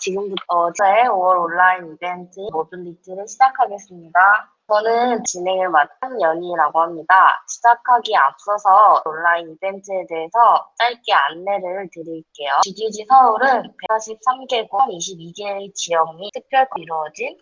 지금부터 저의 5월 온라인 이벤트 모빌리티를 시작하겠습니다. 저는 진행을 맡은 연희라고 합니다. 시작하기에 앞서서 온라인 이벤트에 대해서 짧게 안내를 드릴게요. GDG 서울은 143개국 22개의 지역 및 특별히 이루어진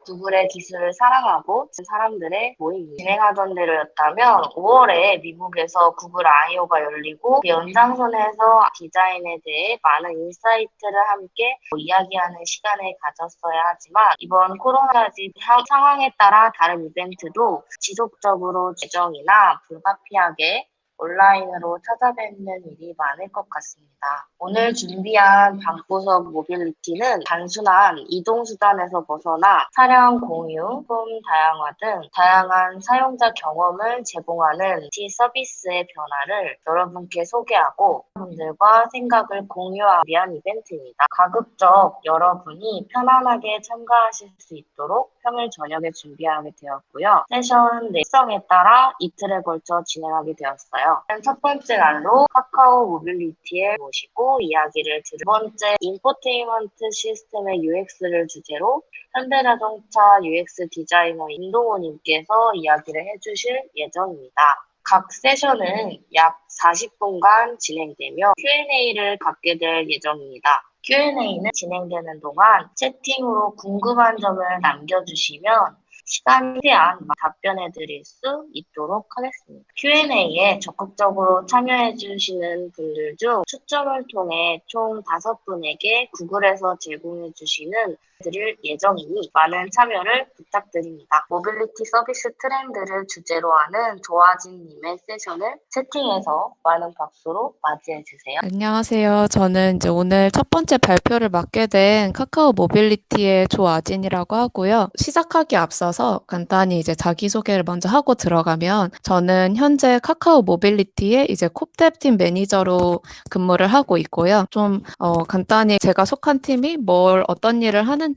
구글의 기술을 사랑하고 사람들의 모임이 진행하던 대로였다면 5월에 미국에서 구글 I.O.가 열리고 그 연장선에서 디자인에 대해 많은 인사이트를 함께 이야기하는 시간을 가졌어야 하지만 이번 코로나지 상황에 따라 다른 이벤트도 지속적으로 예정이나 불가피하게 온라인으로 찾아뵙는 일이 많을 것 같습니다. 오늘 준비한 방구석 모빌리티는 단순한 이동수단에서 벗어나 차량 공유, 폼 다양화 등 다양한 사용자 경험을 제공하는 티 서비스의 변화를 여러분께 소개하고 여러분들과 생각을 공유하기 위한 이벤트입니다. 가급적 여러분이 편안하게 참가하실 수 있도록 평일 저녁에 준비하게 되었고요. 세션 특성에 따라 이틀에 걸쳐 진행하게 되었어요. 첫 번째 날로 카카오 모빌리티에 모시고 이야기를 두 번째 인포테인먼트 시스템의 UX를 주제로 현대자동차 UX 디자이너 임동호님께서 이야기를 해주실 예정입니다. 각 세션은 약 40분간 진행되며 Q&A를 갖게 될 예정입니다. Q&A는 진행되는 동안 채팅으로 궁금한 점을 남겨주시면 시간에 대한 답변해 드릴 수 있도록 하겠습니다. Q&A에 적극적으로 참여해 주시는 분들 중 추첨을 통해 총 5분에게 구글에서 제공해 주시는 드릴 예정이니 많은 참여를 부탁드립니다. 모빌리티 서비스 트렌드를 주제로 하는 조아진님의 세션을 채팅에서 많은 박수로 맞이해 주세요. 안녕하세요. 저는 이제 오늘 첫 번째 발표를 맡게 된 카카오 모빌리티의 조아진이라고 하고요. 시작하기 앞서서 간단히 이제 자기소개를 먼저 하고 들어가면 저는 현재 카카오 모빌리티의 이제 콥뎁팀 매니저로 근무를 하고 있고요. 좀 간단히 제가 속한 팀이 어떤 일을 하는지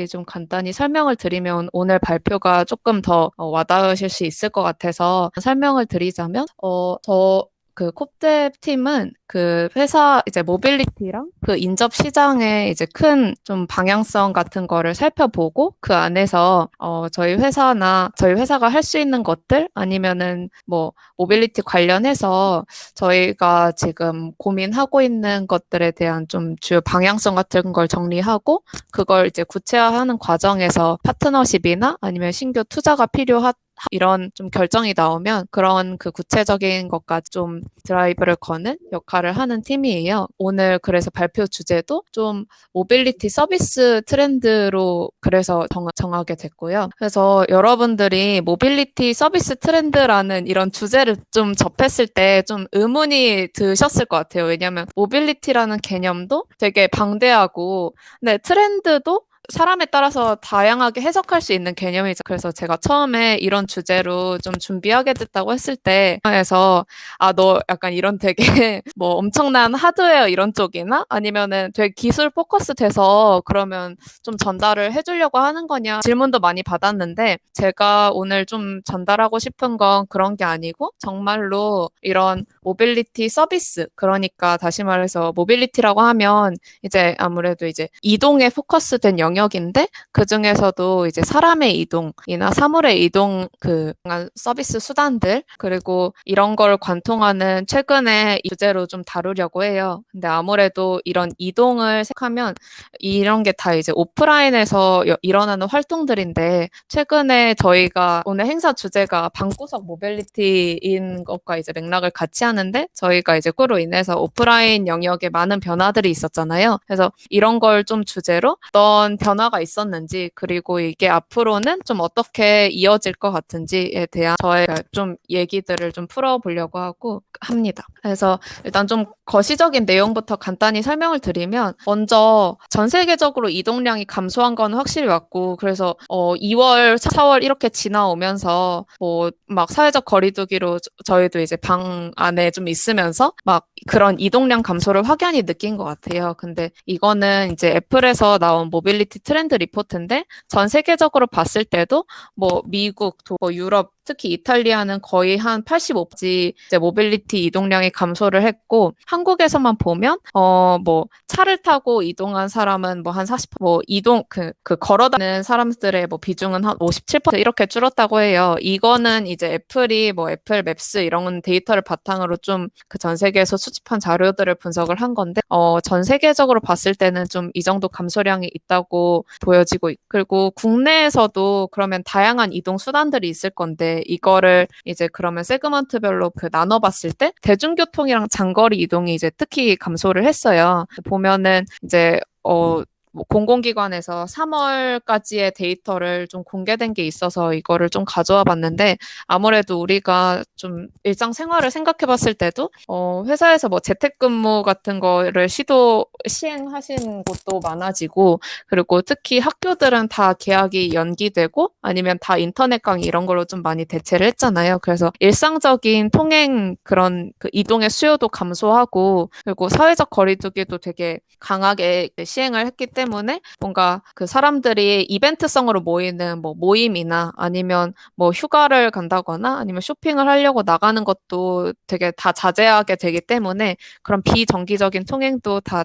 좀 간단히 설명을 드리면 오늘 발표가 조금 더 와닿으실 수 있을 것 같아서 설명을 드리자면 그 콥뎁 팀은 그 회사 이제 모빌리티랑 그 인접 시장의 이제 큰 좀 방향성 같은 거를 살펴보고 그 안에서 저희 회사가 할 수 있는 것들 아니면은 모빌리티 관련해서 저희가 지금 고민하고 있는 것들에 대한 좀 주요 방향성 같은 걸 정리하고 그걸 이제 구체화하는 과정에서 파트너십이나 아니면 신규 투자가 필요한 이런 좀 결정이 나오면 그런 그 구체적인 것까지 좀 드라이브를 거는 역할을 하는 팀이에요. 오늘 그래서 발표 주제도 좀 모빌리티 서비스 트렌드로 그래서 정하게 됐고요. 그래서 여러분들이 모빌리티 서비스 트렌드라는 이런 주제를 좀 접했을 때 좀 의문이 드셨을 것 같아요. 왜냐하면 모빌리티라는 개념도 되게 방대하고 근데 트렌드도 사람에 따라서 다양하게 해석할 수 있는 개념이죠. 그래서 제가 처음에 이런 주제로 좀 준비하게 됐다고 했을 때, 에서 너 약간 이런 되게 엄청난 하드웨어 이런 쪽이나 아니면은 되게 기술 포커스 돼서 그러면 좀 전달을 해주려고 하는 거냐 질문도 많이 받았는데 제가 오늘 좀 전달하고 싶은 건 그런 게 아니고 정말로 이런 모빌리티 서비스, 그러니까 다시 말해서 모빌리티라고 하면 이제 아무래도 이제 이동에 포커스된 영역인데 그 중에서도 이제 사람의 이동이나 사물의 이동 그 서비스 수단들 그리고 이런 걸 관통하는 최근에 이 주제로 좀 다루려고 해요. 근데 아무래도 이런 이동을 생각하면 이런 게 다 이제 오프라인에서 일어나는 활동들인데 최근에 저희가 오늘 행사 주제가 방구석 모빌리티인 것과 이제 맥락을 같이 하는데 저희가 이제 그로 인해서 오프라인 영역에 많은 변화들이 있었잖아요. 그래서 이런 걸 좀 주제로 어떤 변화가 있었는지 그리고 이게 앞으로는 좀 어떻게 이어질 것 같은지에 대한 저의 좀 얘기들을 좀 풀어보려고 합니다. 그래서 일단 좀 거시적인 내용부터 간단히 설명을 드리면 먼저 전 세계적으로 이동량이 감소한 건 확실히 맞고 그래서 2월, 4월 이렇게 지나오면서 막 사회적 거리두기로 저희도 이제 방 안에 좀 있으면서 막 그런 이동량 감소를 확연히 느낀 것 같아요. 근데 이거는 이제 애플에서 나온 모빌리티 트렌드 리포트인데 전 세계적으로 봤을 때도 미국, 유럽 특히 이탈리아는 거의 한 85% 이제 모빌리티 이동량이 감소를 했고 한국에서만 보면 뭐 차를 타고 이동한 사람은 뭐 한 40%, 뭐 이동 그 걸어 다니는 사람들의 뭐 비중은 한 57% 이렇게 줄었다고 해요. 이거는 이제 애플이 뭐 애플 맵스 이런 데이터를 바탕으로 좀 그 전 세계에서 수집한 자료들을 분석을 한 건데 전 세계적으로 봤을 때는 좀 이 정도 감소량이 있다고 보여지고 그리고 국내에서도 그러면 다양한 이동 수단들이 있을 건데 이거를 이제 그러면 세그먼트별로 그 나눠봤을 때 대중교통이랑 장거리 이동이 이제 특히 감소를 했어요. 보면은 이제 뭐 공공기관에서 3월까지의 데이터를 좀 공개된 게 있어서 이거를 좀 가져와 봤는데 아무래도 우리가 좀 일상생활을 생각해 봤을 때도 회사에서 뭐 재택근무 같은 거를 시행하신 곳도 많아지고 그리고 특히 학교들은 다 개학이 연기되고 아니면 다 인터넷 강의 이런 걸로 좀 많이 대체를 했잖아요. 그래서 일상적인 통행 그런 그 이동의 수요도 감소하고 그리고 사회적 거리두기도 되게 강하게 시행을 했기 때문에 뭔가 그 사람들이 이벤트성으로 모이는 뭐 모임이나 아니면 뭐 휴가를 간다거나 아니면 쇼핑을 하려고 나가는 것도 되게 다 자제하게 되기 때문에 그런 비정기적인 통행도 다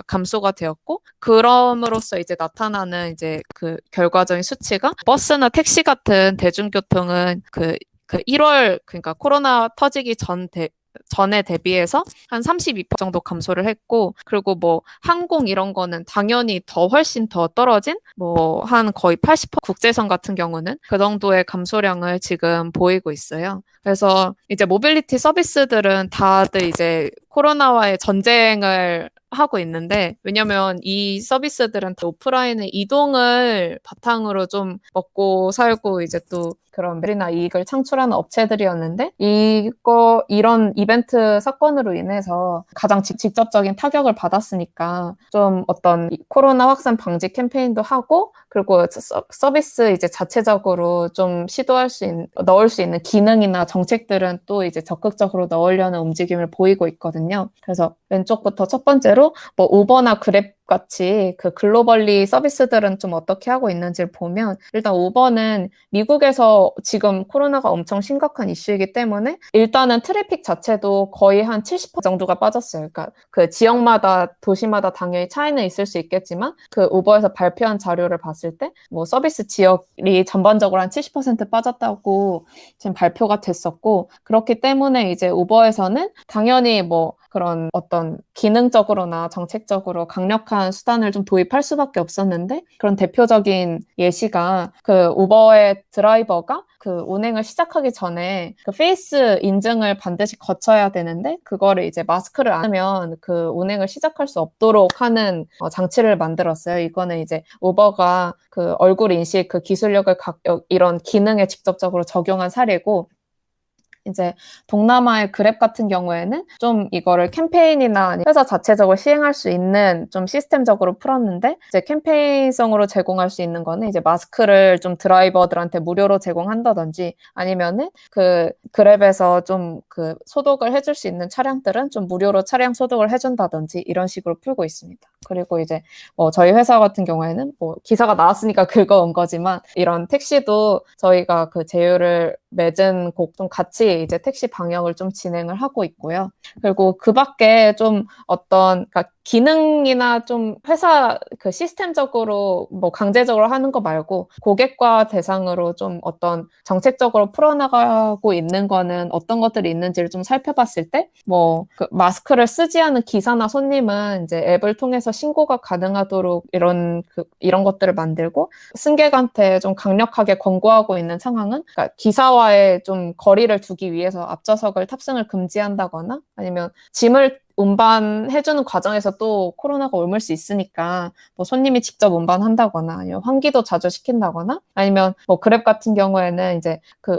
감소가 되었고 그럼으로써 이제 나타나는 이제 그 결과적인 수치가 버스나 택시 같은 대중교통은 그 1월 그러니까 코로나 터지기 전에 대비해서 한 32% 정도 감소를 했고 그리고 뭐 항공 이런 거는 당연히 훨씬 더 떨어진 뭐 한 거의 80% 국제선 같은 경우는 그 정도의 감소량을 지금 보이고 있어요. 그래서 이제 모빌리티 서비스들은 다들 이제 코로나와의 전쟁을 하고 있는데 왜냐면 이 서비스들은 다 오프라인의 이동을 바탕으로 좀 먹고 살고 이제 또 그런 매출이나 이익을 창출하는 업체들이었는데 이런 이벤트 사건으로 인해서 가장 직접적인 타격을 받았으니까 좀 어떤 코로나 확산 방지 캠페인도 하고 그리고 서비스 이제 자체적으로 좀 넣을 수 있는 기능이나 정책들은 또 이제 적극적으로 넣으려는 움직임을 보이고 있거든요. 그래서 왼쪽부터 첫 번째로 뭐 우버나 그랩 같이 그 글로벌리 서비스들은 좀 어떻게 하고 있는지를 보면 일단 우버는 미국에서 지금 코로나가 엄청 심각한 이슈이기 때문에 일단은 트래픽 자체도 거의 한 70% 정도가 빠졌어요. 그러니까 그 지역마다 도시마다 당연히 차이는 있을 수 있겠지만 그 우버에서 발표한 자료를 봤을 때 뭐 서비스 지역이 전반적으로 한 70% 빠졌다고 지금 발표가 됐었고 그렇기 때문에 이제 우버에서는 당연히 뭐 그런 어떤 기능적으로나 정책적으로 강력한 수단을 좀 도입할 수밖에 없었는데 그런 대표적인 예시가 그 우버의 드라이버가 그 운행을 시작하기 전에 그 페이스 인증을 반드시 거쳐야 되는데 그거를 이제 마스크를 안 하면 그 운행을 시작할 수 없도록 하는 장치를 만들었어요. 이거는 이제 우버가 그 얼굴 인식 그 기술력을 이런 기능에 직접적으로 적용한 사례고 이제 동남아의 그랩 같은 경우에는 좀 이거를 캠페인이나 회사 자체적으로 시행할 수 있는 좀 시스템적으로 풀었는데 이제 캠페인성으로 제공할 수 있는 거는 이제 마스크를 좀 드라이버들한테 무료로 제공한다든지 아니면은 그 그랩에서 좀 그 소독을 해줄 수 있는 차량들은 좀 무료로 차량 소독을 해준다든지 이런 식으로 풀고 있습니다. 그리고 이제 뭐 저희 회사 같은 경우에는 뭐 기사가 나왔으니까 긁어온 거지만 이런 택시도 저희가 그 제휴를 맺은 곳 좀 같이 이제 택시 방역을 좀 진행을 하고 있고요. 그리고 그 밖에 좀 그러니까 기능이나 좀 회사 그 시스템적으로 뭐 강제적으로 하는 거 말고 고객과 대상으로 좀 어떤 정책적으로 풀어나가고 있는 거는 어떤 것들이 있는지를 좀 살펴봤을 때 뭐 그 마스크를 쓰지 않은 기사나 손님은 이제 앱을 통해서 신고가 가능하도록 이런 것들을 만들고 승객한테 좀 강력하게 권고하고 있는 상황은 그러니까 기사와의 좀 거리를 두기 위해서 앞좌석을 탑승을 금지한다거나 아니면 짐을 운반해주는 과정에서 또 코로나가 옮을 수 있으니까 뭐 손님이 직접 운반한다거나 아니면 환기도 자주 시킨다거나 아니면 뭐 그랩 같은 경우에는 이제 그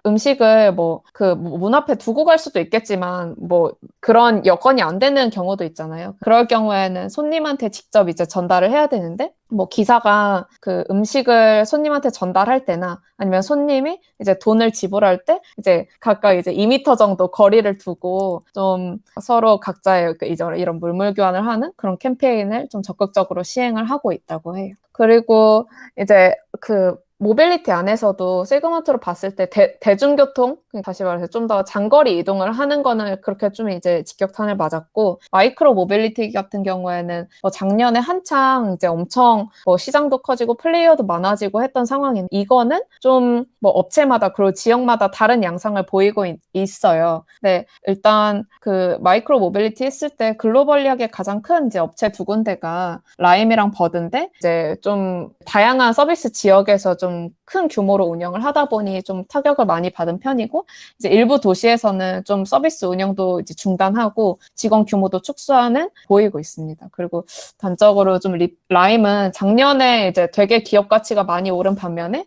음식을 뭐 그 문 앞에 두고 갈 수도 있겠지만 뭐 그런 여건이 안 되는 경우도 있잖아요. 그럴 경우에는 손님한테 직접 이제 전달을 해야 되는데 뭐 기사가 그 음식을 손님한테 전달할 때나 아니면 손님이 이제 돈을 지불할 때 이제 각각 이제 2m 정도 거리를 두고 좀 서로 각자의 이런 물물 교환을 하는 그런 캠페인을 좀 적극적으로 시행을 하고 있다고 해요. 그리고 이제 그 모빌리티 안에서도 세그먼트로 봤을 때 대중교통, 다시 말해서 좀 더 장거리 이동을 하는 거는 그렇게 좀 이제 직격탄을 맞았고, 마이크로 모빌리티 같은 경우에는 뭐 작년에 한창 이제 엄청 뭐 시장도 커지고 플레이어도 많아지고 했던 상황인데, 이거는 좀 뭐 업체마다 그리고 지역마다 다른 양상을 보이고 있어요. 네, 일단 그 마이크로 모빌리티 했을 때 글로벌리하게 가장 큰 이제 업체 두 군데가 라임이랑 버드인데, 이제 좀 다양한 서비스 지역에서 좀 큰 규모로 운영을 하다 보니 좀 타격을 많이 받은 편이고, 이제 일부 도시에서는 좀 서비스 운영도 이제 중단하고 직원 규모도 축소하는 보이고 있습니다. 그리고 단적으로 좀 라임은 작년에 이제 되게 기업 가치가 많이 오른 반면에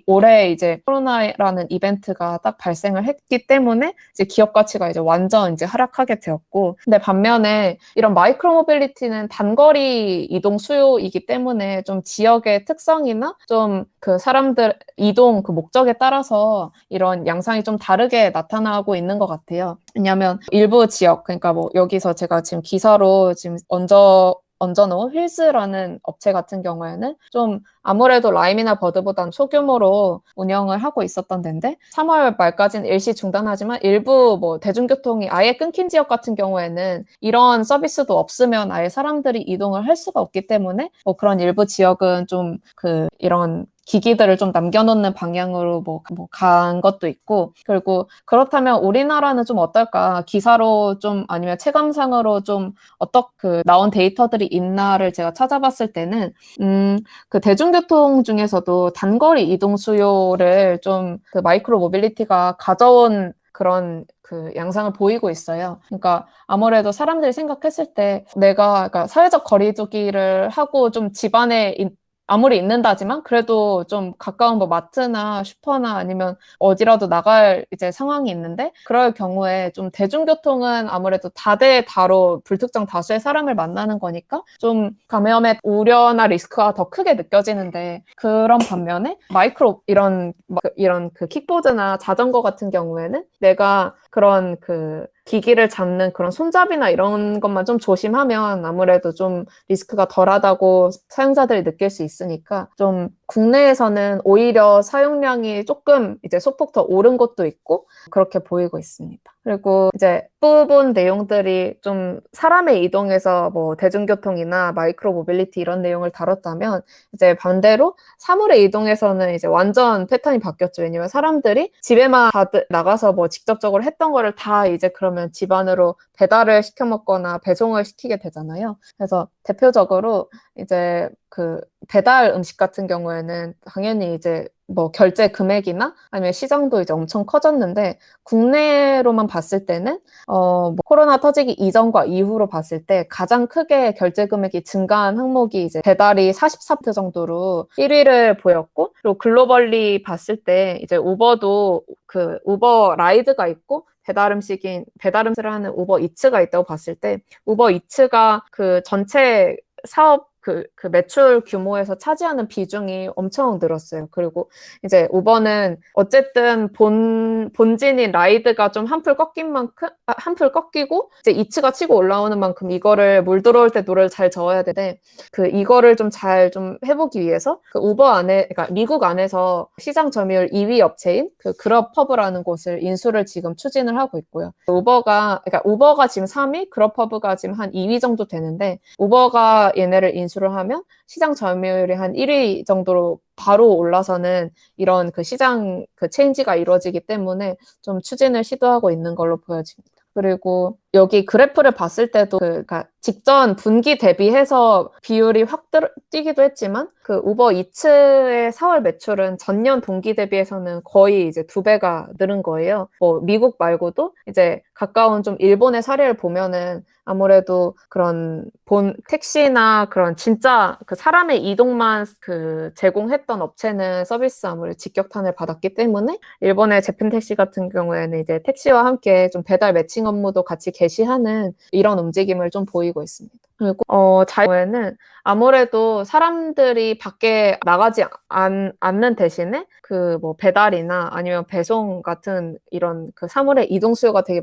올해 이제 코로나라는 이벤트가 딱 발생을 했기 때문에 이제 기업 가치가 이제 완전 이제 하락하게 되었고, 근데 반면에 이런 마이크로 모빌리티는 단거리 이동 수요이기 때문에 좀 지역의 특성이나 좀 그 사람들 이동 그 목적에 따라서 이런 양상이 좀 다르게 나타나고 있는 것 같아요. 왜냐하면 일부 지역, 그러니까 뭐 여기서 제가 지금 기사로 지금 얹어놓은 힐스라는 업체 같은 경우에는 좀 아무래도 라임이나 버드보다는 소규모로 운영을 하고 있었던 데인데 3월 말까지는 일시 중단하지만 일부 뭐 대중교통이 아예 끊긴 지역 같은 경우에는 이런 서비스도 없으면 아예 사람들이 이동을 할 수가 없기 때문에 뭐 그런 일부 지역은 좀 그 이런 기기들을 좀 남겨놓는 방향으로 간 것도 있고, 그리고 그렇다면 우리나라는 좀 어떨까? 기사로 좀 아니면 체감상으로 좀 나온 데이터들이 있나를 제가 찾아봤을 때는, 그 대중교통 중에서도 단거리 이동 수요를 좀 그 마이크로 모빌리티가 가져온 그런 그 양상을 보이고 있어요. 그러니까 아무래도 사람들이 생각했을 때 그러니까 사회적 거리두기를 하고 좀 집안에 아무리 있는다지만 그래도 좀 가까운 뭐 마트나 슈퍼나 아니면 어디라도 나갈 이제 상황이 있는데, 그럴 경우에 좀 대중교통은 아무래도 다대다로 불특정 다수의 사람을 만나는 거니까 좀 감염의 우려나 리스크가 더 크게 느껴지는데, 그런 반면에 이런 그 킥보드나 자전거 같은 경우에는 내가 그런 그 기기를 잡는 그런 손잡이나 이런 것만 좀 조심하면 아무래도 좀 리스크가 덜하다고 사용자들이 느낄 수 있으니까, 좀 국내에서는 오히려 사용량이 조금 이제 소폭 더 오른 것도 있고 그렇게 보이고 있습니다. 그리고 이제 부분 내용들이 좀 사람의 이동에서 뭐 대중교통이나 마이크로 모빌리티 이런 내용을 다뤘다면, 이제 반대로 사물의 이동에서는 이제 완전 패턴이 바뀌었죠. 왜냐면 사람들이 집에만 나가서 뭐 직접적으로 했던 거를 다 이제 그러면 집 안으로 배달을 시켜 먹거나 배송을 시키게 되잖아요. 그래서 대표적으로 이제 그 배달 음식 같은 경우에는 당연히 이제 뭐 결제 금액이나 아니면 시장도 이제 엄청 커졌는데, 국내로만 봤을 때는 뭐 코로나 터지기 이전과 이후로 봤을 때 가장 크게 결제 금액이 증가한 항목이 이제 배달이 44% 정도로 1위를 보였고, 그리고 글로벌리 봤을 때 이제 우버도 그 우버 라이드가 있고 배달 음식을 하는 우버 이츠가 있다고 봤을 때, 우버 이츠가 그 전체 사업 그 매출 규모에서 차지하는 비중이 엄청 늘었어요. 그리고 이제 우버는 어쨌든 본진인 라이드가 좀 한풀 꺾이고 이제 이츠가 치고 올라오는 만큼 이거를 물 들어올 때 노를 잘 저어야 되는데, 그 이거를 좀 잘 좀 해보기 위해서 그 우버 안에, 그러니까 미국 안에서 시장 점유율 2위 업체인 그 그럽허브라는 곳을 인수를 지금 추진을 하고 있고요. 우버가 지금 3위, 그럽허브가 지금 한 2위 정도 되는데, 우버가 얘네를 인수를 하면 시장 점유율이 한 1위 정도로 바로 올라서는 이런 그 시장 그 체인지가 이루어지기 때문에 좀 추진을 시도하고 있는 걸로 보여집니다. 그리고 여기 그래프를 봤을 때도 그러니까 직전 분기 대비해서 비율이 확 뛰기도 했지만, 그 우버 이츠의 4월 매출은 전년 동기 대비해서는 거의 이제 2배가 늘은 거예요. 뭐 미국 말고도 이제 가까운 좀 일본의 사례를 보면은 아무래도 그런 택시나 그런 진짜 그 사람의 이동만 그 제공했던 업체는 서비스 아무래도 직격탄을 받았기 때문에, 일본의 제픈 택시 같은 경우에는 이제 택시와 함께 좀 배달 매칭 업무도 같이 개시하는 이런 움직임을 좀 보이고 있습니다. 그리고 자유에는 아무래도 사람들이 밖에 나가지 않는 대신에 그 뭐 배달이나 아니면 배송 같은 이런 그 사물의 이동 수요가 되게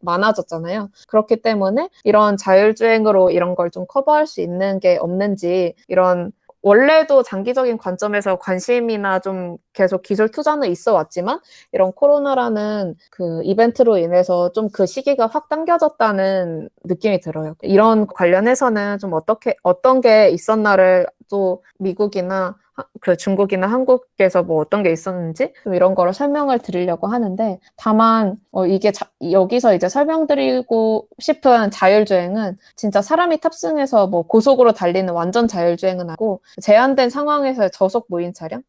많아졌잖아요. 그렇기 때문에 이런 자율주행으로 이런 걸 좀 커버할 수 있는 게 없는지, 이런 원래도 장기적인 관점에서 관심이나 좀 계속 기술 투자는 있어 왔지만 이런 코로나라는 그 이벤트로 인해서 좀 그 시기가 확 당겨졌다는 느낌이 들어요. 이런 관련해서는 좀 어떤 게 있었나를 또 미국이나 그 중국이나 한국에서 뭐 어떤 게 있었는지 좀 이런 거를 설명을 드리려고 하는데, 다만 이게 여기서 이제 설명드리고 싶은 자율주행은 진짜 사람이 탑승해서 뭐 고속으로 달리는 완전 자율주행은 아니고, 제한된 상황에서 저속 무인 차량,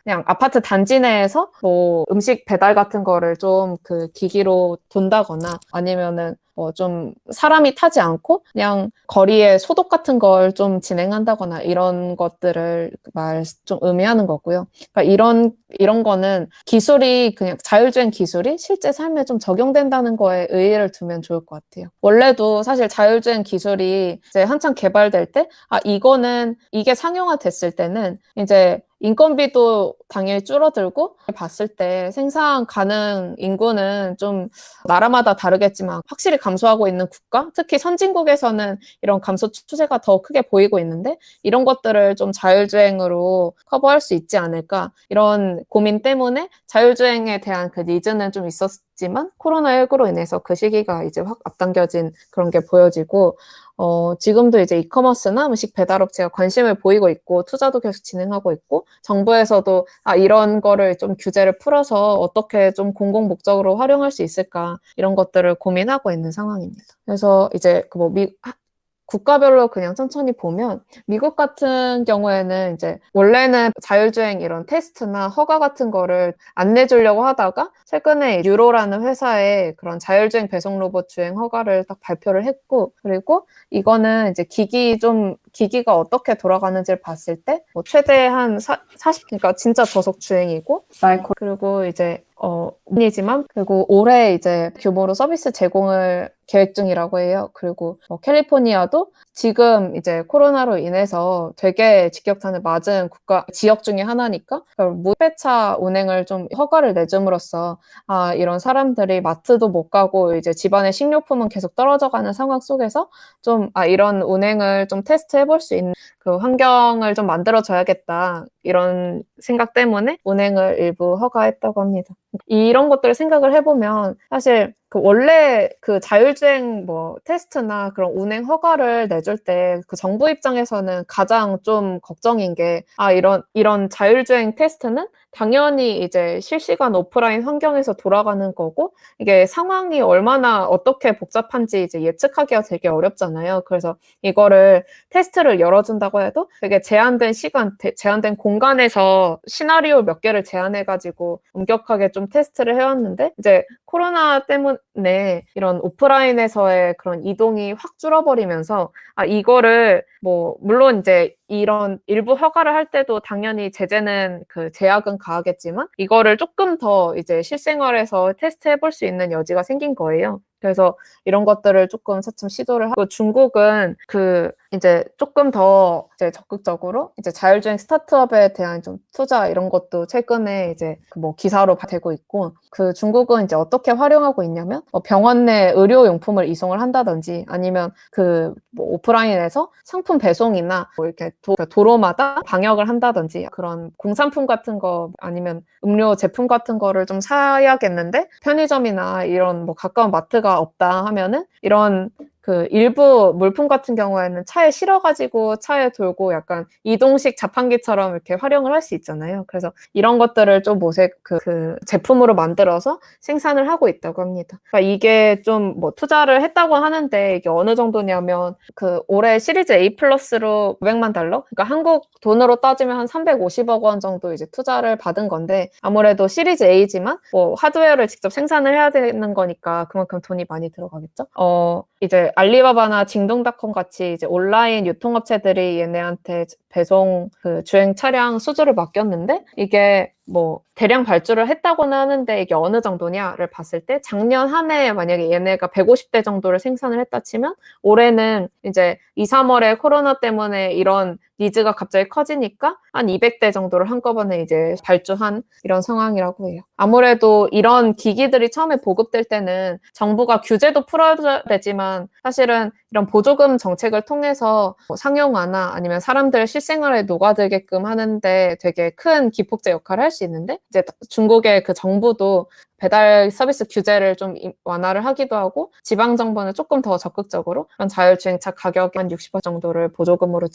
그냥 아파트 단지 내에서 뭐 음식 배달 같은 거를 좀 그 기기로 돈다거나 아니면은 좀 사람이 타지 않고 그냥 거리에 소독 같은 걸 좀 진행한다거나 이런 것들을 좀 의미하는 거고요. 그러니까 이런 거는 기술이 그냥 자율주행 기술이 실제 삶에 좀 적용된다는 거에 의의를 두면 좋을 것 같아요. 원래도 사실 자율주행 기술이 이제 한창 개발될 때, 이게 상용화 됐을 때는 이제 인건비도 당연히 줄어들고, 봤을 때 생산 가능 인구는 좀 나라마다 다르겠지만 확실히 감소하고 있는 국가, 특히 선진국에서는 이런 감소 추세가 더 크게 보이고 있는데, 이런 것들을 좀 자율주행으로 커버할 수 있지 않을까, 이런 고민 때문에 자율주행에 대한 그 니즈는 좀 있었지만 코로나19로 인해서 그 시기가 이제 확 앞당겨진 그런 게 보여지고, 지금도 이제 이커머스나 음식 배달업체가 관심을 보이고 있고 투자도 계속 진행하고 있고, 정부에서도 이런 거를 좀 규제를 풀어서 어떻게 좀 공공 목적으로 활용할 수 있을까, 이런 것들을 고민하고 있는 상황입니다. 그래서 이제 국가별로 그냥 천천히 보면, 미국 같은 경우에는 이제 원래는 자율주행 이런 테스트나 허가 같은 거를 안 내주려고 하다가 최근에 유로라는 회사에 그런 자율주행 배송 로봇 주행 허가를 딱 발표를 했고, 그리고 이거는 이제 기기가 어떻게 돌아가는지를 봤을 때 최대 한 40, 그러니까 진짜 저속 주행이고, 그리고 이제 이지만 그리고 올해 이제 규모로 서비스 제공을 계획 중이라고 해요. 그리고 캘리포니아도 지금 이제 코로나로 인해서 되게 직격탄을 맞은 지역 중에 하나니까 무배차 운행을 좀 허가를 내줌으로써 이런 사람들이 마트도 못 가고 이제 집안의 식료품은 계속 떨어져가는 상황 속에서 좀 이런 운행을 좀 테스트해 볼 수 있는 그 환경을 좀 만들어줘야겠다, 이런 생각 때문에 운행을 일부 허가했다고 합니다. 이런 것들을 생각을 해보면 사실 원래 그 자율주행 테스트나 그런 운행 허가를 내줄 때 그 정부 입장에서는 가장 좀 걱정인 게, 이런 자율주행 테스트는 당연히 이제 실시간 오프라인 환경에서 돌아가는 거고, 이게 상황이 얼마나 어떻게 복잡한지 이제 예측하기가 되게 어렵잖아요. 그래서 이거를 테스트를 열어준다고 해도 되게 제한된 시간, 제한된 공간에서 시나리오 몇 개를 제안해가지고 엄격하게 좀 테스트를 해왔는데, 이제 코로나 때문에 이런 오프라인에서의 그런 이동이 확 줄어버리면서 이거를 물론 이제 이런 일부 허가를 할 때도 당연히 제재는 그 제약은 가하겠지만 이거를 조금 더 이제 실생활에서 테스트해 볼 수 있는 여지가 생긴 거예요. 그래서 이런 것들을 조금 차츰 시도를 하고, 중국은 이제 조금 더 이제 적극적으로 이제 자율주행 스타트업에 대한 좀 투자 이런 것도 최근에 이제 기사로 되고 있고, 중국은 이제 어떻게 활용하고 있냐면 병원 내 의료용품을 이송을 한다든지, 아니면 오프라인에서 상품 배송이나 이렇게 도로마다 방역을 한다든지, 그런 공산품 같은 거 아니면 음료 제품 같은 거를 좀 사야겠는데 편의점이나 이런 가까운 마트가 없다 하면은 이런 일부 물품 같은 경우에는 차에 실어가지고 차에 돌고 약간 이동식 자판기처럼 이렇게 활용을 할 수 있잖아요. 그래서 이런 것들을 좀 제품으로 만들어서 생산을 하고 있다고 합니다. 그러니까 이게 좀 투자를 했다고 하는데, 이게 어느 정도냐면 올해 시리즈 A 플러스로 $900만, 그러니까 한국 돈으로 따지면 한 350억 원 정도 이제 투자를 받은 건데, 아무래도 시리즈 A지만 하드웨어를 직접 생산을 해야 되는 거니까 그만큼 돈이 많이 들어가겠죠. 이제 알리바바나 징동닷컴 같이 이제 온라인 유통업체들이 얘네한테 배송 주행 차량 수주를 맡겼는데, 이게 대량 발주를 했다고는 하는데 이게 어느 정도냐를 봤을 때, 작년 한 해에 만약에 얘네가 150대 정도를 생산을 했다 치면 올해는 이제 2, 3월에 코로나 때문에 이런 니즈가 갑자기 커지니까 한 200대 정도를 한꺼번에 이제 발주한 이런 상황이라고 해요. 아무래도 이런 기기들이 처음에 보급될 때는 정부가 규제도 풀어야 되지만 사실은 이런 보조금 정책을 통해서 상용화나 아니면 사람들 실생활에 녹아들게끔 하는데 되게 큰 기폭제 역할을 할 수 있는데 이제 중국의 그 정부도 배달 서비스 규제를 좀 완화를 하기도 하고 지방 정부는 조금 더 적극적으로 그런 자율주행차 가격 한 60% 정도를 보조금으로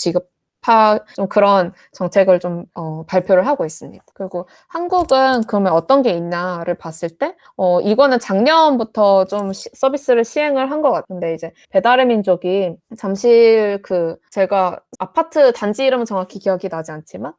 좀 그런 정책을 좀 발표를 하고 있습니다. 그리고 한국은 그러면 어떤 게 있나를 봤을 때 이거는 작년부터 좀 서비스를 시행을 한 것 같은데 이제 배달의 민족이 잠실 제가 아파트 단지 이름은 정확히 기억이 나지 않지만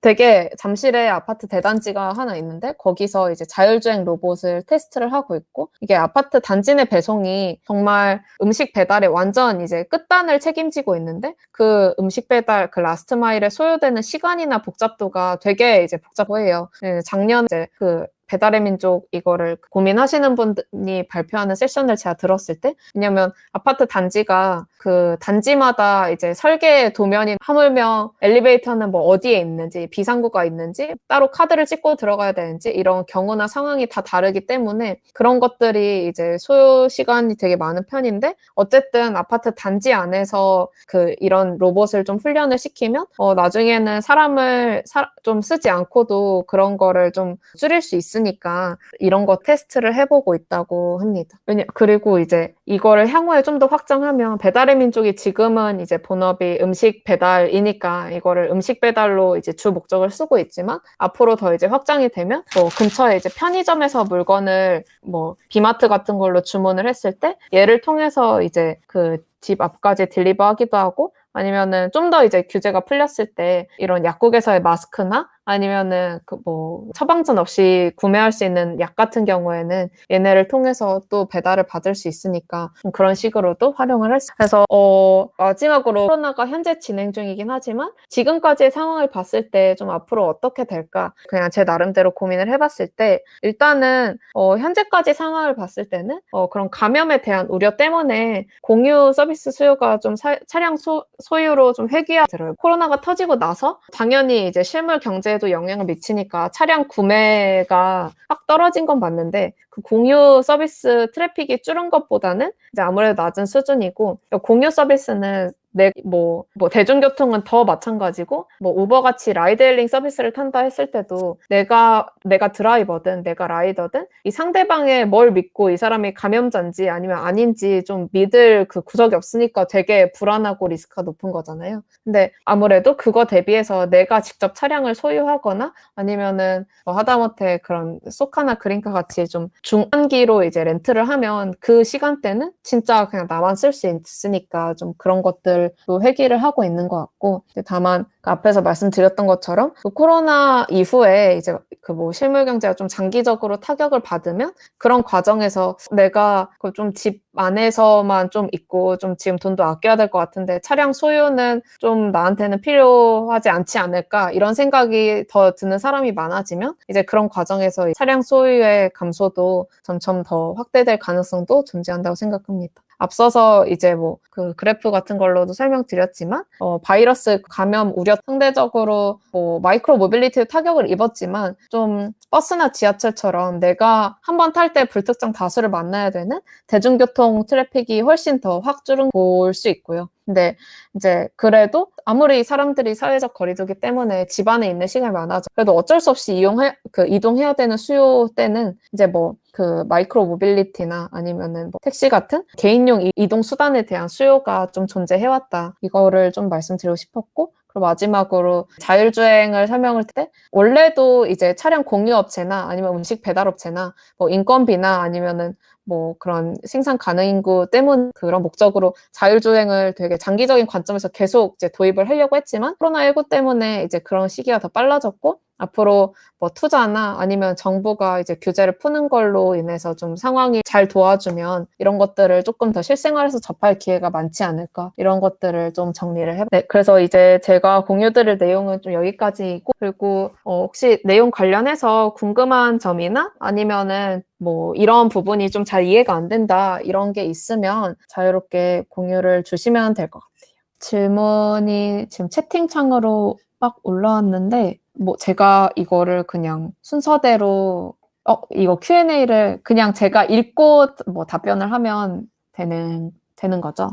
되게 잠실에 아파트 대단지가 하나 있는데 거기서 이제 자율주행 로봇을 테스트를 하고 있고 이게 아파트 단지 내 배송이 정말 음식 배달의 완전 이제 끝단을 책임지고 있는데 그 음식 배달 그 라스트 마일에 소요되는 시간이나 복잡도가 되게 이제 복잡해요. 작년 이제 배달의 민족 이거를 고민하시는 분이 발표하는 세션을 제가 들었을 때 왜냐면 아파트 단지가 그 단지마다 이제 설계 도면이 하물며 엘리베이터는 뭐 어디에 있는지 비상구가 있는지 따로 카드를 찍고 들어가야 되는지 이런 경우나 상황이 다 다르기 때문에 그런 것들이 이제 소요 시간이 되게 많은 편인데 어쨌든 아파트 단지 안에서 이런 로봇을 좀 훈련을 시키면 나중에는 사람을 좀 쓰지 않고도 그런 거를 좀 줄일 수 있으니까 이런 거 테스트를 해보고 있다고 합니다. 그리고 이제 이거를 향후에 좀 더 확장하면 배달의 민족이 지금은 이제 본업이 음식 배달이니까 이거를 음식 배달로 이제 주 목적을 쓰고 있지만 앞으로 더 이제 확장이 되면 뭐 근처에 이제 편의점에서 물건을 뭐 비마트 같은 걸로 주문을 했을 때 얘를 통해서 이제 집 앞까지 딜리버 하기도 하고 아니면은 좀 더 이제 규제가 풀렸을 때 이런 약국에서의 마스크나 아니면은 처방전 없이 구매할 수 있는 약 같은 경우에는 얘네를 통해서 또 배달을 받을 수 있으니까 좀 그런 식으로도 활용을 할 수 있어요. 그래서 마지막으로 코로나가 현재 진행 중이긴 하지만 지금까지의 상황을 봤을 때 좀 앞으로 어떻게 될까 그냥 제 나름대로 고민을 해봤을 때 일단은 현재까지 상황을 봤을 때는 그런 감염에 대한 우려 때문에 공유 서비스 수요가 좀 차량 소유로 좀 회귀하더라고요. 코로나가 터지고 나서 당연히 이제 실물 경제에도 영향을 미치니까 차량 구매가 확 떨어진 건 맞는데 그 공유 서비스 트래픽이 줄은 것보다는 이제 아무래도 낮은 수준이고 공유 서비스는 대중교통은 더 마찬가지고 우버 같이 라이드헬링 서비스를 탄다 했을 때도 내가 드라이버든 내가 라이더든 이 상대방의 뭘 믿고 이 사람이 감염자인지 아니면 아닌지 좀 믿을 그 구석이 없으니까 되게 불안하고 리스크가 높은 거잖아요. 근데 아무래도 그거 대비해서 내가 직접 차량을 소유하거나 아니면은 하다못해 그런 소카나 그린카 같이 좀 중단기로 이제 렌트를 하면 그 시간대는 진짜 그냥 나만 쓸 수 있으니까 좀 그런 것들 또 회귀를 하고 있는 것 같고 다만 앞에서 말씀드렸던 것처럼 코로나 이후에 이제 실물 경제가 좀 장기적으로 타격을 받으면 그런 과정에서 내가 좀 집 안에서만 좀 있고 좀 지금 돈도 아껴야 될 것 같은데 차량 소유는 좀 나한테는 필요하지 않지 않을까 이런 생각이 더 드는 사람이 많아지면 이제 그런 과정에서 차량 소유의 감소도 점점 더 확대될 가능성도 존재한다고 생각합니다. 앞서서 이제 그 그래프 같은 걸로도 설명드렸지만 바이러스 감염 우려 상대적으로 마이크로 모빌리티에 타격을 입었지만 좀 버스나 지하철처럼 내가 한번 탈 때 불특정 다수를 만나야 되는 대중교통 트래픽이 훨씬 더 확 줄은 볼 수 있고요. 근데 이제 그래도 아무리 사람들이 사회적 거리두기 때문에 집 안에 있는 시간이 많아져 그래도 어쩔 수 없이 이동해야 되는 수요 때는 이제 마이크로 모빌리티나 아니면은 택시 같은 개인용 이동 수단에 대한 수요가 좀 존재해왔다. 이거를 좀 말씀드리고 싶었고 그리고 마지막으로 자율주행을 설명할 때 원래도 이제 차량 공유업체나 아니면 음식 배달업체나 인건비나 아니면은 그런 생산 가능 인구 때문에 그런 목적으로 자율주행을 되게 장기적인 관점에서 계속 이제 도입을 하려고 했지만 코로나19 때문에 이제 그런 시기가 더 빨라졌고 앞으로 투자나 아니면 정부가 이제 규제를 푸는 걸로 인해서 좀 상황이 잘 도와주면 이런 것들을 조금 더 실생활에서 접할 기회가 많지 않을까 이런 것들을 좀 정리를 해봤습니다. 네, 그래서 이제 제가 공유드릴 내용은 좀 여기까지이고 그리고 혹시 내용 관련해서 궁금한 점이나 아니면은 이런 부분이 좀 잘 이해가 안 된다 이런 게 있으면 자유롭게 공유를 주시면 될 것 같아요. 질문이 지금 채팅창으로 막 올라왔는데, 제가 이거를 그냥 순서대로, 이거 Q&A를 그냥 제가 읽고 답변을 하면 되는 거죠.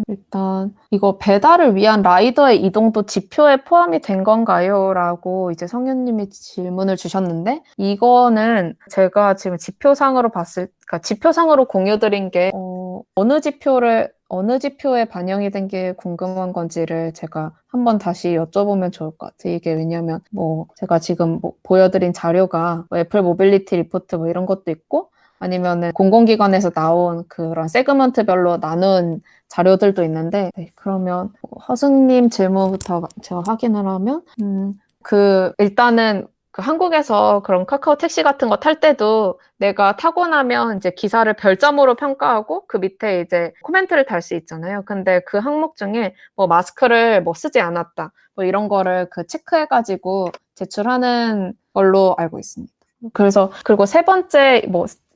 일단 이거 배달을 위한 라이더의 이동도 지표에 포함이 된 건가요? 라고 이제 성현님이 질문을 주셨는데, 이거는 제가 지금 그러니까 지표상으로 공유드린 게 어느 지표에 반영이 된 게 궁금한 건지를 제가 한번 다시 여쭤보면 좋을 것 같아요. 이게 왜냐면 제가 지금 보여드린 자료가 애플 모빌리티 리포트 이런 것도 있고, 아니면은 공공기관에서 나온 그런 세그먼트별로 나눈 자료들도 있는데, 네, 그러면 허승님 질문부터 제가 확인을 하면, 일단은 한국에서 그런 카카오 택시 같은 거 탈 때도 내가 타고 나면 이제 기사를 별점으로 평가하고 그 밑에 이제 코멘트를 달 수 있잖아요. 근데 그 항목 중에 마스크를 쓰지 않았다, 이런 거를 체크해가지고 제출하는 걸로 알고 있습니다. 그리고 세 번째,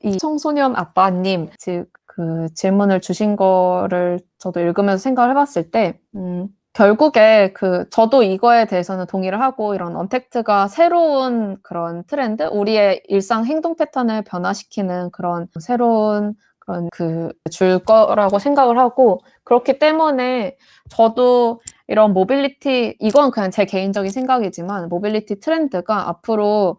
이 청소년 아빠님, 즉, 그 질문을 주신 거를 저도 읽으면서 생각을 해봤을 때, 결국에 저도 이거에 대해서는 동의를 하고, 이런 언택트가 새로운 그런 트렌드, 우리의 일상 행동 패턴을 변화시키는 그런 새로운 줄 거라고 생각을 하고, 그렇기 때문에 저도 이런 이건 그냥 제 개인적인 생각이지만, 모빌리티 트렌드가 앞으로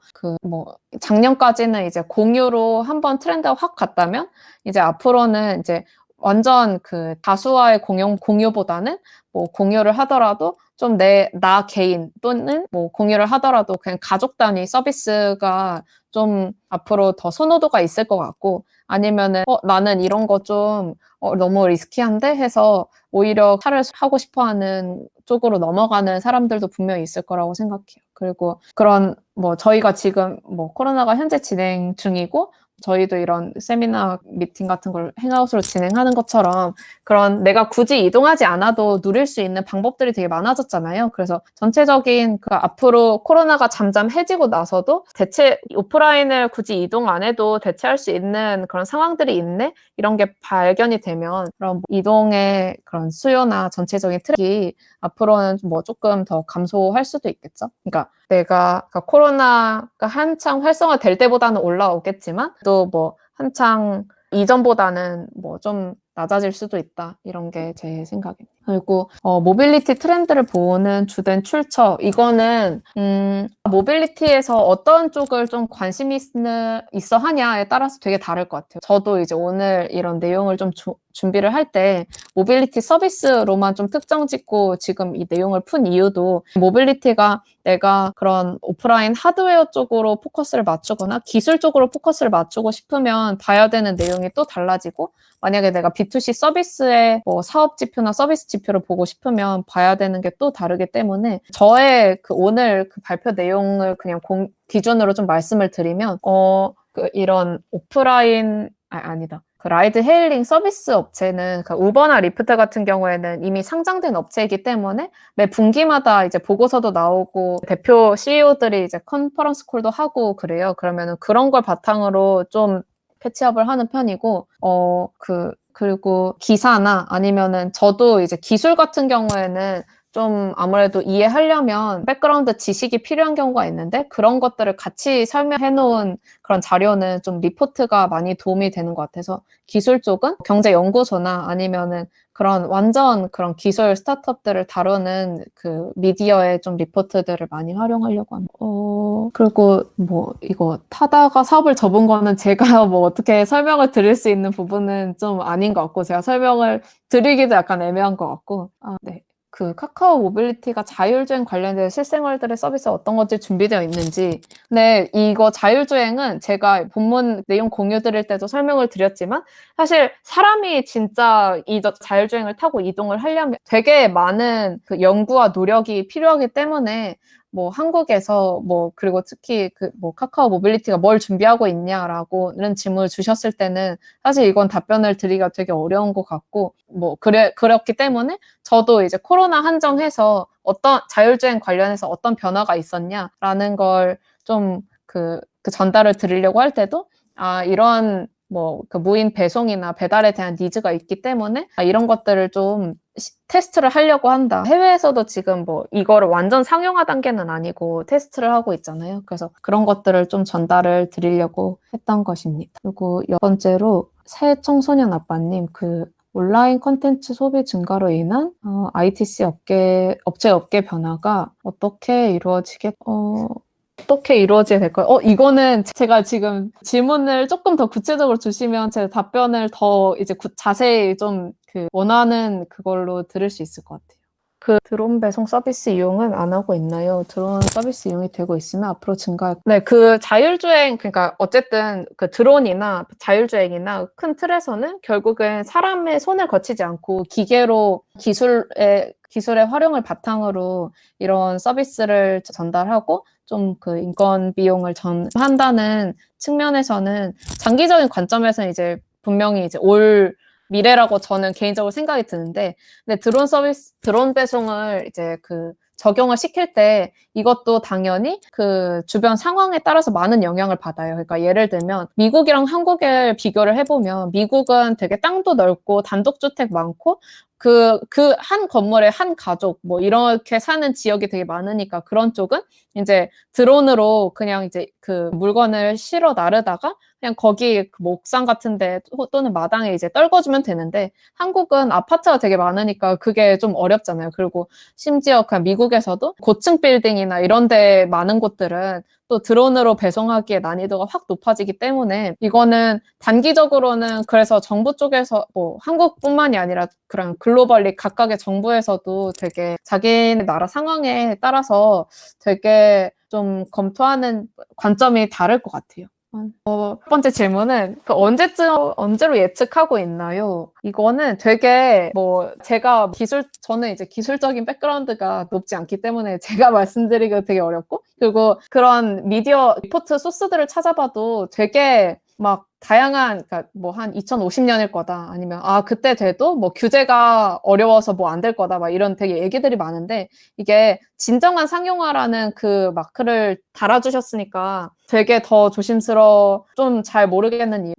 작년까지는 이제 공유로 한번 트렌드가 확 갔다면, 이제 앞으로는 이제 완전 다수와의 공유보다는 공유를 하더라도 좀 나 개인 또는 공유를 하더라도 그냥 가족 단위 서비스가 좀 앞으로 더 선호도가 있을 것 같고, 아니면은 나는 이런 거 좀 너무 리스키한데 해서 오히려 차를 하고 싶어 하는 쪽으로 넘어가는 사람들도 분명히 있을 거라고 생각해요. 그리고 그런 저희가 지금 코로나가 현재 진행 중이고, 저희도 이런 세미나 미팅 같은 걸 행아웃으로 진행하는 것처럼 그런 내가 굳이 이동하지 않아도 누릴 수 있는 방법들이 되게 많아졌잖아요. 그래서 전체적인 앞으로 코로나가 잠잠해지고 나서도 대체 오프라인을 굳이 이동 안 해도 대체할 수 있는 그런 상황들이 있네? 이런 게 발견이 되면 그런 이동의 그런 수요나 전체적인 트랙이 앞으로는 조금 더 감소할 수도 있겠죠. 그러니까 코로나가 한창 활성화될 때보다는 올라오겠지만 또 한창 이전보다는 좀 낮아질 수도 있다. 이런 게 제 생각입니다. 그리고 모빌리티 트렌드를 보는 주된 출처, 이거는 모빌리티에서 어떤 쪽을 좀 관심 있어 하냐에 따라서 되게 다를 것 같아요. 저도 이제 오늘 이런 내용을 좀 준비를 할 때 모빌리티 서비스로만 좀 특정 짓고 지금 이 내용을 푼 이유도, 모빌리티가 내가 그런 오프라인 하드웨어 쪽으로 포커스를 맞추거나 기술 쪽으로 포커스를 맞추고 싶으면 봐야 되는 내용이 또 달라지고, 만약에 내가 B2C 서비스의 사업 지표나 서비스 지표를 보고 싶으면 봐야 되는 게 또 다르기 때문에, 저의 오늘 발표 내용을 그냥 기준으로 좀 말씀을 드리면, 이런 오프라인, 아니다. 라이드 헤일링 서비스 업체는 우버나 리프트 같은 경우에는 이미 상장된 업체이기 때문에 매 분기마다 이제 보고서도 나오고 대표 CEO들이 이제 컨퍼런스 콜도 하고 그래요. 그러면은 그런 걸 바탕으로 좀 패치업을 하는 편이고, 그리고 기사나 아니면은 저도 이제 기술 같은 경우에는 좀 아무래도 이해하려면 백그라운드 지식이 필요한 경우가 있는데, 그런 것들을 같이 설명해 놓은 그런 자료는 좀 리포트가 많이 도움이 되는 것 같아서, 기술 쪽은 경제연구소나 아니면은 완전 그런 기술 스타트업들을 다루는 미디어의 좀 리포트들을 많이 활용하려고 합니다. 그리고 이거 타다가 사업을 접은 거는 제가 어떻게 설명을 드릴 수 있는 부분은 좀 아닌 것 같고, 제가 설명을 드리기도 약간 애매한 것 같고, 네. 카카오 모빌리티가 자율주행 관련된 실생활들의 서비스 어떤 것들이 준비되어 있는지. 근데 이거 자율주행은 제가 본문 내용 공유 드릴 때도 설명을 드렸지만, 사실 사람이 진짜 이 자율주행을 타고 이동을 하려면 되게 많은 연구와 노력이 필요하기 때문에, 한국에서 그리고 특히 카카오 모빌리티가 뭘 준비하고 있냐라고는 질문을 주셨을 때는 사실 이건 답변을 드리기가 되게 어려운 것 같고, 그렇기 때문에 저도 이제 코로나 한정해서 자율주행 관련해서 어떤 변화가 있었냐라는 걸 좀 전달을 드리려고 할 때도, 이런 뭐 그 무인 배송이나 배달에 대한 니즈가 있기 때문에 이런 것들을 좀 테스트를 하려고 한다. 해외에서도 지금 뭐 이거를 완전 상용화 단계는 아니고 테스트를 하고 있잖아요. 그래서 그런 것들을 좀 전달을 드리려고 했던 것입니다. 그리고 10번째로 새 청소년 아빠님, 그 온라인 콘텐츠 소비 증가로 인한 ITC 업체 변화가 어떻게 이루어지게 될까요? 이거는 제가 지금 질문을 조금 더 구체적으로 주시면 제가 답변을 더 이제 자세히 좀 원하는 그걸로 들을 수 있을 것 같아요. 그 드론 배송 서비스 이용은 안 하고 있나요? 드론 서비스 이용이 되고 있으면 앞으로 증가할. 네, 그 자율주행, 그러니까 어쨌든 그 드론이나 자율주행이나 큰 틀에서는 결국은 사람의 손을 거치지 않고 기계로 기술의 활용을 바탕으로 이런 서비스를 전달하고 좀 그 인건 비용을 한다는 측면에서는 장기적인 관점에서는 이제 분명히 이제 올 미래라고 저는 개인적으로 생각이 드는데, 근데 드론 배송을 이제 적용을 시킬 때 이것도 당연히 그 주변 상황에 따라서 많은 영향을 받아요. 그러니까 예를 들면 미국이랑 한국을 비교를 해보면 미국은 되게 땅도 넓고 단독주택 많고 한 건물에 한 가족 뭐 이렇게 사는 지역이 되게 많으니까 그런 쪽은 이제 드론으로 그냥 이제 그 물건을 실어 나르다가 그냥 거기 그 옥상 같은데 또는 마당에 이제 떨궈주면 되는데 한국은 아파트가 되게 많으니까 그게 좀 어렵잖아요. 그리고 심지어 그냥 미국에서도 고층 빌딩이나 이런 데 많은 곳들은 또 드론으로 배송하기에 난이도가 확 높아지기 때문에 이거는 단기적으로는 그래서 정부 쪽에서 뭐 한국뿐만이 아니라 그런 글로벌리 각각의 정부에서도 되게 자기네 나라 상황에 따라서 되게 좀 검토하는 관점이 다를 것 같아요. 첫 번째 질문은 언제로 예측하고 있나요? 이거는 되게 저는 이제 기술적인 백그라운드가 높지 않기 때문에 제가 말씀드리기가 되게 어렵고, 그리고 그런 미디어 리포트 소스들을 찾아봐도 되게 막 다양한, 그러니까 뭐 한 2050년일 거다, 아니면 그때 돼도 뭐 규제가 어려워서 뭐 안 될 거다, 막 이런 되게 얘기들이 많은데, 이게 진정한 상용화라는 그 마크를 달아주셨으니까 되게 더 좀 잘 모르겠는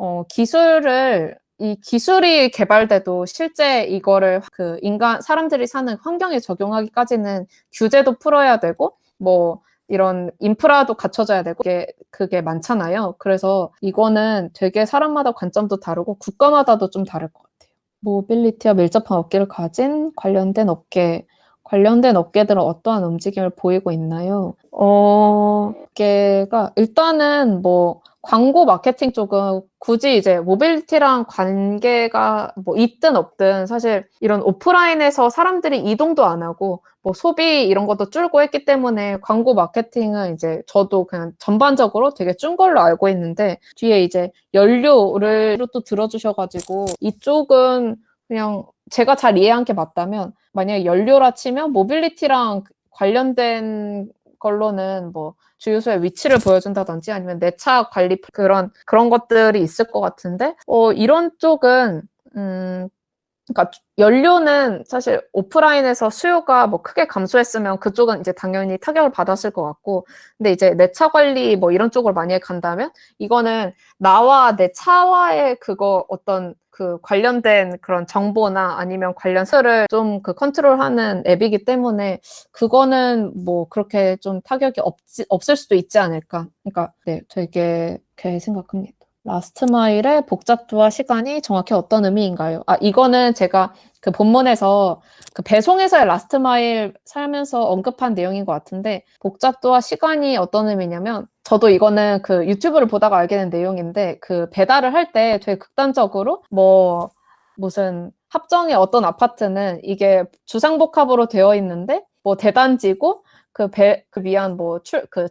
이 기술이 개발돼도 실제 이거를 사람들이 사는 환경에 적용하기까지는 규제도 풀어야 되고, 뭐 이런 인프라도 갖춰져야 되고 그게 많잖아요. 그래서 이거는 되게 사람마다 관점도 다르고 국가마다도 좀 다를 것 같아요. 모빌리티와 밀접한 업계를 가진 관련된 업계들은 어떠한 움직임을 보이고 있나요? 업계가 일단은 뭐 광고 마케팅 쪽은 굳이 이제 모빌리티랑 관계가 뭐 있든 없든 사실 이런 오프라인에서 사람들이 이동도 안 하고 뭐 소비 이런 것도 줄고 했기 때문에 광고 마케팅은 이제 저도 그냥 전반적으로 되게 준 걸로 알고 있는데, 뒤에 이제 연료를 또 들어주셔가지고 이쪽은 그냥 제가 잘 이해한 게 맞다면, 만약에 연료라 치면 모빌리티랑 관련된 걸로는 뭐 주유소의 위치를 보여준다든지 아니면 내 차 관리 그런 것들이 있을 것 같은데, 이런 쪽은 그러니까 연료는 사실 오프라인에서 수요가 뭐 크게 감소했으면 그쪽은 이제 당연히 타격을 받았을 것 같고, 근데 이제 내 차 관리 뭐 이런 쪽으로 만약에 간다면 이거는 나와 내 차와의 어떤 그 관련된 그런 정보나 아니면 관련 서를 좀 컨트롤하는 앱이기 때문에 그거는 뭐 그렇게 좀 타격이 없을 수도 있지 않을까. 그러니까 네, 되게 그렇게 생각합니다. 라스트 마일의 복잡도와 시간이 정확히 어떤 의미인가요? 이거는 제가 그 본문에서 그 배송에서의 라스트 마일 살면서 언급한 내용인 것 같은데, 복잡도와 시간이 어떤 의미냐면, 저도 이거는 그 유튜브를 보다가 알게 된 내용인데, 그 배달을 할 때 되게 극단적으로 뭐 무슨 합정의 어떤 아파트는 이게 주상복합으로 되어 있는데 뭐 대단지고 위안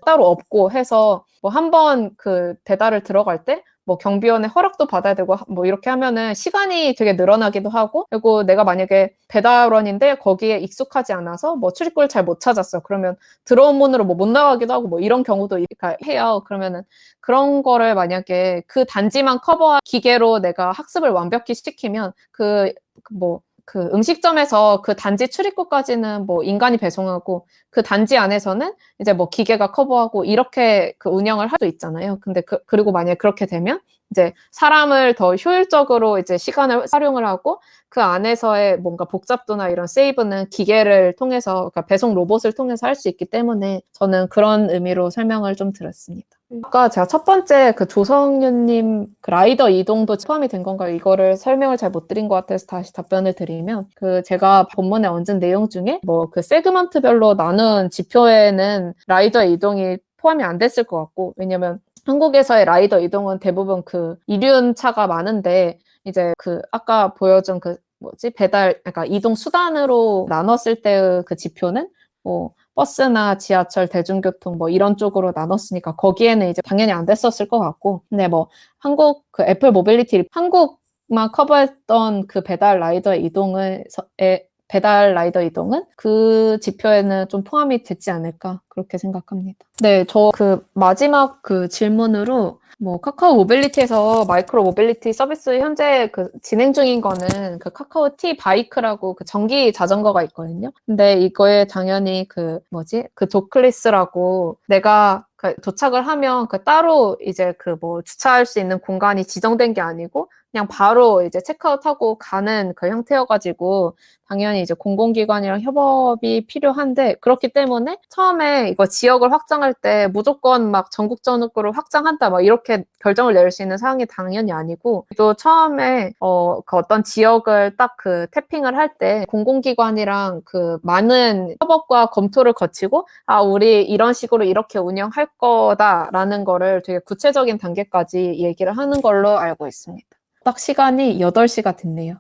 따로 없고 해서 뭐 한 번 그 배달을 들어갈 때 뭐 경비원의 허락도 받아야 되고 뭐 이렇게 하면은 시간이 되게 늘어나기도 하고, 그리고 내가 만약에 배달원인데 거기에 익숙하지 않아서 뭐 출입구를 잘 못 찾았어. 그러면 들어온 문으로 뭐 못 나가기도 하고 뭐 이런 경우도 해요. 그러면은 그런 거를 만약에 그 단지만 커버한 기계로 내가 학습을 완벽히 시키면 그 음식점에서 그 단지 출입구까지는 뭐 인간이 배송하고 그 단지 안에서는 이제 뭐 기계가 커버하고 이렇게 그 운영을 할 수 있잖아요. 근데 그리고 만약에 그렇게 되면 이제 사람을 더 효율적으로 이제 시간을 활용을 하고 그 안에서의 뭔가 복잡도나 이런 세이브는 기계를 통해서, 그러니까 배송 로봇을 통해서 할 수 있기 때문에 저는 그런 의미로 설명을 좀 드렸습니다. 아까 제가 첫 번째 그 조성윤님 그 라이더 이동도 포함이 된 건가요? 이거를 설명을 잘 못 드린 것 같아서 다시 답변을 드리면, 그 제가 본문에 얹은 내용 중에 뭐 그 세그먼트별로 나눈 지표에는 라이더 이동이 포함이 안 됐을 것 같고, 왜냐면 한국에서의 라이더 이동은 대부분 그 이륜차가 많은데, 이제 그 아까 보여준 그 뭐지 배달, 그러니까 이동 수단으로 나눴을 때의 그 지표는 뭐 버스나 지하철, 대중교통 뭐 이런 쪽으로 나눴으니까 거기에는 이제 당연히 안 됐었을 것 같고, 근데 뭐 한국 그 애플 모빌리티 한국만 커버했던 그 배달 라이더 이동은 그 지표에는 좀 포함이 됐지 않을까 그렇게 생각합니다. 네, 저 그 마지막 그 질문으로 뭐 카카오 모빌리티에서 마이크로 모빌리티 서비스 현재 그 진행 중인 거는 그 카카오 T 바이크라고 그 전기 자전거가 있거든요. 근데 이거에 당연히 그 뭐지 그 도클리스라고 내가 그 도착을 하면 그 따로 이제 그 뭐 주차할 수 있는 공간이 지정된 게 아니고 그냥 바로 이제 체크아웃하고 가는 그 형태여가지고 당연히 이제 공공기관이랑 협업이 필요한데, 그렇기 때문에 처음에 이거 지역을 확장할 때 무조건 막 전국적으로 확장한다 막 이렇게 결정을 내릴 수 있는 사항이 당연히 아니고, 또 처음에 그 어떤 지역을 딱 그 태핑을 할 때 공공기관이랑 그 많은 협업과 검토를 거치고 우리 이런 식으로 이렇게 운영할 거다라는 거를 되게 구체적인 단계까지 얘기를 하는 걸로 알고 있습니다. 딱 시간이 8시가 됐네요.